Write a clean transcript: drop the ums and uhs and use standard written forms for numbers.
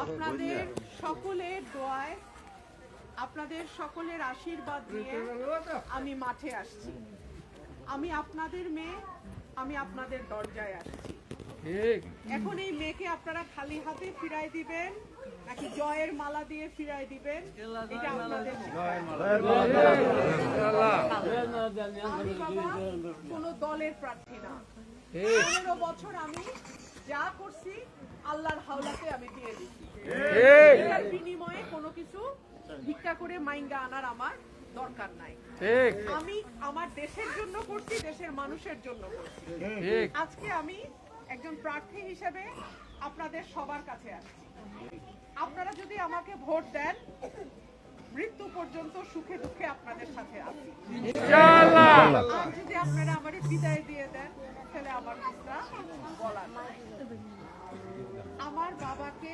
আপনাদের সকলের দোয়ায়, আপনাদের সকলের আশীর্বাদ নিয়ে আমি মাঠে আসছি। আমি আপনাদের মেয়ে, আমি আপনাদের দরজায় আসছি। এখন এই মেয়েকে আপনারা খালি হাতে ফিরাই দিবেন নাকি জয়ের মালা দিয়ে ফিরাই দিবেন, এটা আপনাদের আমি বাবা কোনো দলের প্রার্থী না। 15 বছর আমি যা করছি আল্লাহর হাওলাতে আমি দিয়ে দিচ্ছি। এর বিনিময়ে কোনো কিছু ভিক্ষা করে মাইঙ্গা আনার আমার দরকার নাই। আমি আমার দেশের জন্য করছি, দেশের মানুষের জন্য করছি। আজকে আমি একজন প্রার্থী হিসেবে আপনাদের সবার কাছে আসছি। আপনারা যদি আমাকে ভোট দেন, মৃত্যু পর্যন্ত সুখে দুঃখে আপনাদের সাথে আছি ইনশাআল্লাহ। আর যদি আপনারা আমারে বিদায় দিয়ে দেন, তাহলে আমার কথা বলার নাই। আমার বাবাকে